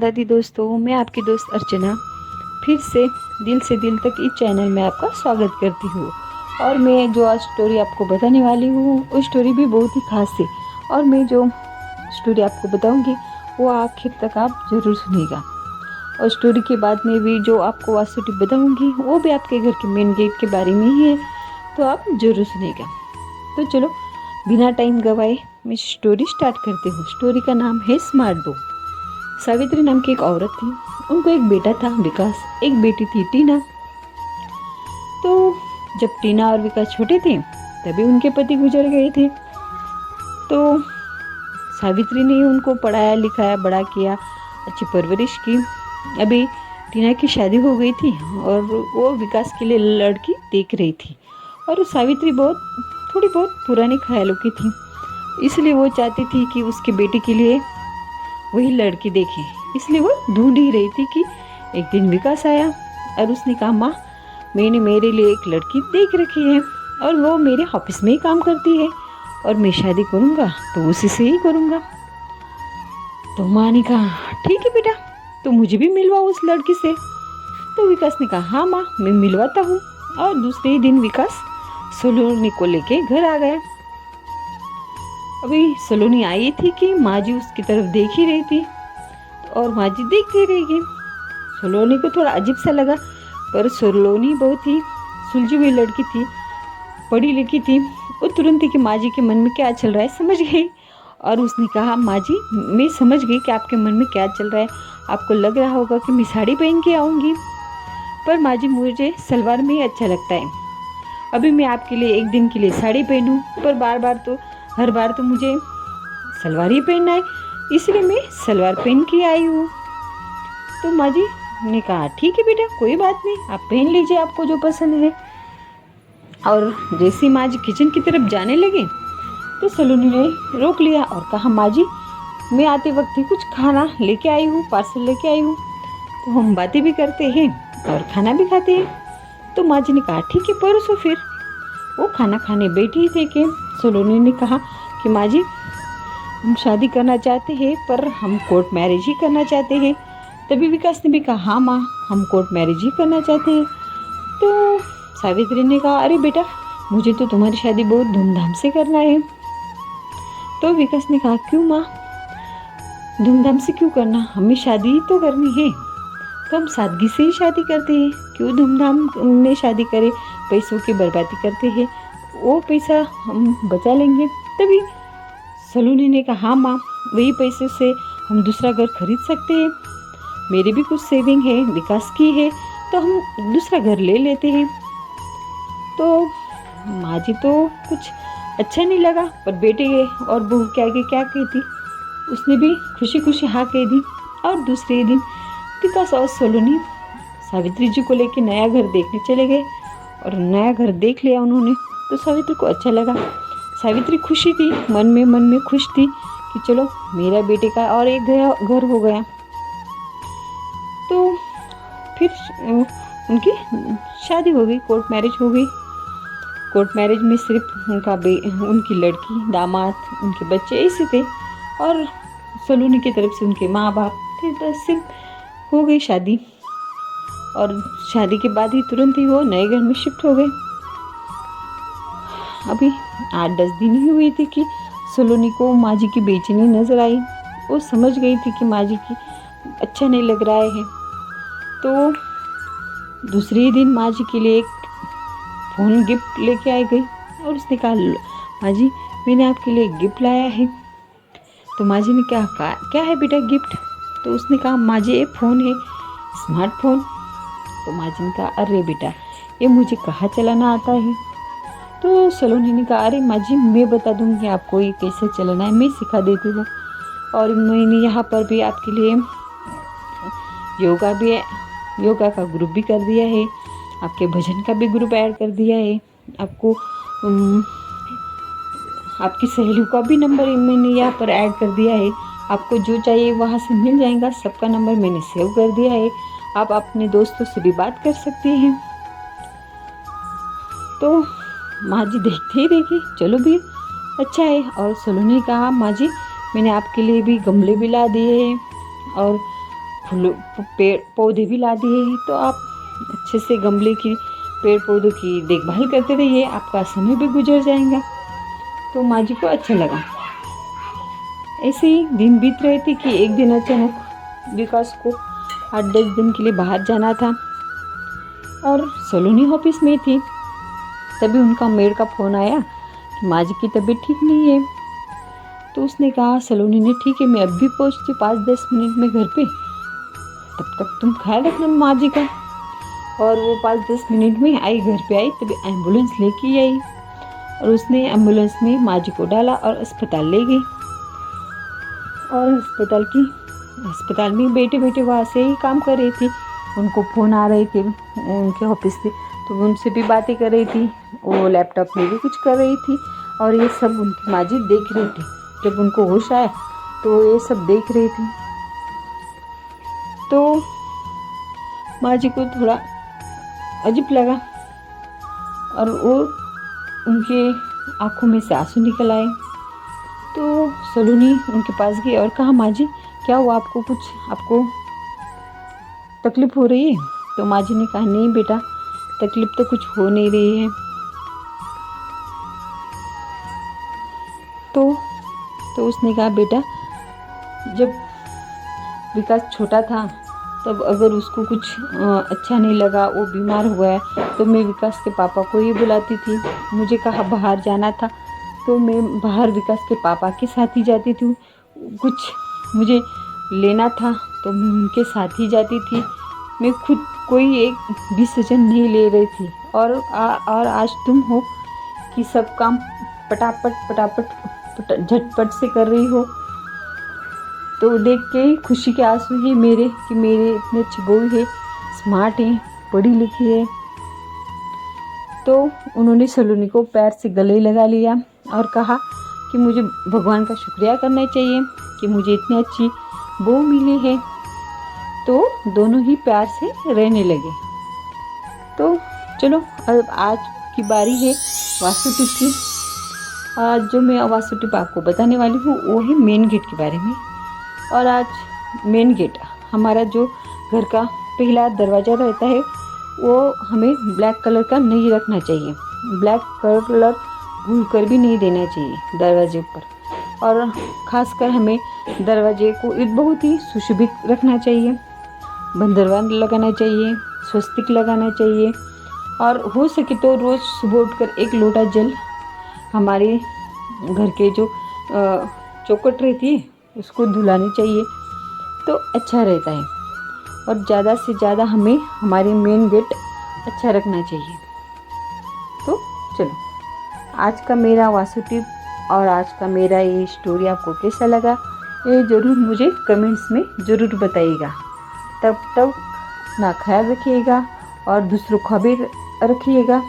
दादी दोस्तों, मैं आपकी दोस्त अर्चना फिर से दिल तक इस चैनल में आपका स्वागत करती हूँ। और मैं जो आज स्टोरी आपको बताने वाली हूँ वो स्टोरी भी बहुत ही खास है। और मैं जो स्टोरी आपको बताऊँगी वो आखिर तक आप ज़रूर सुनिएगा। और स्टोरी के बाद में भी जो आपको वास्तु टिप बताऊँगी वो भी आपके घर के मेन गेट के बारे में ही है, तो आप ज़रूर सुनिएगा। तो चलो बिना टाइम गवाए मैं स्टोरी स्टार्ट करती हूँ। स्टोरी का नाम है स्मार्ट बो। सावित्री नाम की एक औरत थी। उनको एक बेटा था विकास, एक बेटी थी टीना। तो जब टीना और विकास छोटे थे तभी उनके पति गुजर गए थे। तो सावित्री ने उनको पढ़ाया लिखाया, बड़ा किया, अच्छी परवरिश की। अभी टीना की शादी हो गई थी और वो विकास के लिए लड़की देख रही थी। और सावित्री थोड़ी बहुत पुराने ख्यालों की थी, इसलिए वो चाहती थी कि उसके बेटे के लिए वही लड़की देखे। इसलिए वो ढूंढ ही रही थी कि एक दिन विकास आया और उसने कहा, माँ मैंने मेरे लिए एक लड़की देख रखी है और वो मेरे ऑफिस में ही काम करती है और मैं शादी करूँगा तो उसी से ही करूँगा। तो माँ ने कहा, ठीक है बेटा, तो मुझे भी मिलवाओ उस लड़की से। तो विकास ने कहा, हाँ माँ मैं मिलवाता हूँ। और दूसरे ही दिन विकास सलोनी को लेके घर आ गया। अभी सलोनी आई थी कि माँ जी उसकी तरफ देख ही रही थी और माँ जी देखती रहेगी। सलोनी को थोड़ा अजीब सा लगा, पर सलोनी बहुत ही सुलझी हुई लड़की थी, पढ़ी लिखी थी। वो तुरंत ही कि माँ जी के मन में क्या चल रहा है समझ गई। और उसने कहा, माँ जी मैं समझ गई कि आपके मन में क्या चल रहा है। आपको लग रहा होगा कि मैं साड़ी पहन के आऊँगी, पर माँ जी मुझे सलवार में ही अच्छा लगता है। अभी मैं आपके लिए एक दिन के लिए साड़ी पहनूं, पर हर बार तो मुझे सलवार ही पहनना है, इसलिए मैं सलवार पहन के आई हूँ। तो माँ जी ने कहा, ठीक है बेटा कोई बात नहीं, आप पहन लीजिए आपको जो पसंद है। और जैसे माँ जी किचन की तरफ जाने लगे तो सलोनी ने रोक लिया और कहा, माँ जी मैं आते वक्त ही कुछ खाना लेके आई हूँ, पार्सल लेके आई हूँ, तो हम बातें भी करते हैं और खाना भी खाते हैं। तो माँ जी ने कहा, ठीक है परोसो फिर। वो खाना खाने बैठी ही थे कि सलोनी ने कहा कि माँ जी हम शादी करना चाहते हैं, पर हम कोर्ट मैरिज ही करना चाहते हैं। तभी विकास ने भी कहा, हाँ माँ हम कोर्ट मैरिज ही करना चाहते हैं। तो सावित्री ने कहा, अरे बेटा मुझे तो तुम्हारी शादी बहुत धूमधाम से करना है। तो विकास ने कहा, क्यों माँ धूमधाम से क्यों करना, हमें शादी ही तो करनी है, तो हम सादगी से ही शादी करते हैं, क्यों धूमधाम में शादी करें, पैसों की बर्बादी करते हैं, वो पैसा हम बचा लेंगे। तभी सलोनी ने कहा, हाँ माँ वही पैसे से हम दूसरा घर खरीद सकते हैं, मेरी भी कुछ सेविंग है, विकास की है, तो हम दूसरा घर ले लेते हैं। तो माँ जी तो कुछ अच्छा नहीं लगा, पर बेटे और बहू के आगे क्या कहती, उसने भी खुशी खुशी हाँ कह दी। और दूसरे दिन विकास और सलोनी सावित्री जी को लेकर नया घर देखने चले गए और नया घर देख लिया उन्होंने। तो सावित्री को अच्छा लगा, सावित्री खुशी थी, मन में खुश थी कि चलो मेरा बेटे का और एक घर हो गया। तो फिर उनकी शादी हो गई, कोर्ट मैरिज हो गई। कोर्ट मैरिज में सिर्फ उनकी लड़की, दामाद, उनके बच्चे ऐसे थे और सलोनी की तरफ से उनके माँ बाप थे। बस सिर्फ हो गई शादी और शादी के बाद ही तुरंत ही वो नए घर में शिफ्ट हो गए। अभी 8-10 दिन ही हुए थे कि सलोनी को माँ जी की बेचैनी नजर आई। वो समझ गई थी कि माँ जी की अच्छा नहीं लग रहा है। तो दूसरे दिन माँ जी के लिए एक फ़ोन गिफ्ट लेके आई गई और उसने कहा, माँ जी मैंने आपके लिए एक गिफ्ट लाया है। तो माँ जी ने कहा, क्या है बेटा गिफ्ट। तो उसने कहा, माँ जी ये फ़ोन है, स्मार्टफोन। तो माँ जी ने कहा, अरे बेटा ये मुझे कहाँ चलाना आता है। तो सलोनी ने कहा, अरे माँ जी मैं बता दूँगी आपको ये कैसे चलाना है, मैं सिखा देती हूँ। और मैंने यहाँ पर भी आपके लिए योगा का ग्रुप भी कर दिया है, आपके भजन का भी ग्रुप ऐड कर दिया है, आपको आपकी सहेलियों का भी नंबर मैंने यहाँ पर ऐड कर दिया है, आपको जो चाहिए वहाँ से मिल जाएगा, सबका नंबर मैंने सेव कर दिया है, आप अपने दोस्तों से भी बात कर सकते हैं। तो माँ जी देखते ही देखी, चलो भी अच्छा है। और सलोनी ने कहा, माँ जी मैंने आपके लिए भी गमले भी ला दिए हैं और फूल पेड़ पौधे भी ला दिए हैं, तो आप अच्छे से गमले की पेड़ पौधों की देखभाल करते रहिए, आपका समय भी गुजर जाएगा। तो माँ जी को अच्छा लगा। ऐसे ही दिन बीत रहे थे कि एक दिन अचानक विकास को 8-10 दिन के लिए बाहर जाना था और सलोनी ऑफिस में थी। तभी उनका मेड का फ़ोन आया कि माँ जी की तबीयत ठीक नहीं है। तो उसने कहा, सलोनी ने, ठीक है मैं अब भी पहुँचती 5-10 मिनट में घर पे, तब तक तुम ख्याल रखना माँ जी का। और वो 5-10 मिनट में आई, घर पे आई, तभी एम्बुलेंस लेके आई और उसने एम्बुलेंस में माँ जी को डाला और अस्पताल ले गई। और अस्पताल में बैठे बैठे वहाँ से ही काम कर रही थी। उनको फ़ोन आ रहे थे उनके ऑफिस से, तो वो उनसे भी बातें कर रही थी, वो लैपटॉप में भी कुछ कर रही थी और ये सब उनकी माँ जी देख रही थी। जब उनको होश आया तो ये सब देख रही थी। तो माँ जी को थोड़ा अजीब लगा और वो उनके आँखों में से आंसू निकल आए। तो सलोनी उनके पास गई और कहा, माँ जी क्या हुआ, आपको तकलीफ़ हो रही है? तो माँ जी ने कहा, नहीं बेटा, तकलीफ़ तो कुछ हो नहीं रही है। तो उसने कहा, बेटा जब विकास छोटा था तब अगर उसको कुछ अच्छा नहीं लगा, वो बीमार हुआ है, तो मैं विकास के पापा को ही बुलाती थी। मुझे कहा बाहर जाना था तो मैं बाहर विकास के पापा के साथ ही जाती थी। कुछ मुझे लेना था तो मैं उनके साथ ही जाती थी। मैं खुद कोई एक डिसीजन नहीं ले रही थी। और आज तुम हो कि सब काम पटापट झटपट से कर रही हो, तो देख के खुशी के आंसू ही मेरे कि मेरे इतने अच्छे बहू है, स्मार्ट है, पढ़ी लिखी है। तो उन्होंने सलोनी को पैर से गले लगा लिया और कहा कि मुझे भगवान का शुक्रिया करना चाहिए कि मुझे इतनी अच्छी बहू मिली है। तो दोनों ही प्यार से रहने लगे। तो चलो, अब आज की बारी है वास्तु टिप की। आज जो मैं वास्तु टिप आपको बताने वाली हूँ वो है मेन गेट के बारे में। और आज मेन गेट, हमारा जो घर का पहला दरवाज़ा रहता है, वो हमें ब्लैक कलर का नहीं रखना चाहिए। ब्लैक कलर भूल कर भी नहीं देना चाहिए दरवाजे पर। और ख़ासकर हमें दरवाजे को बहुत ही सुशोभित रखना चाहिए। बंदरवान लगाना चाहिए, स्वस्तिक लगाना चाहिए। और हो सके तो रोज़ सुबह उठकर 1 लोटा जल हमारे घर के जो चौखट रहती है उसको धुलानी चाहिए, तो अच्छा रहता है। और ज़्यादा से ज़्यादा हमें हमारे मेन गेट अच्छा रखना चाहिए। तो चलो, आज का मेरा वास्तु टिप और आज का मेरा ये स्टोरी आपको कैसा लगा, ये ज़रूर मुझे कमेंट्स में ज़रूर बताइएगा। तब अपना ख्याल रखिएगा और दूसरों का भी रखिएगा।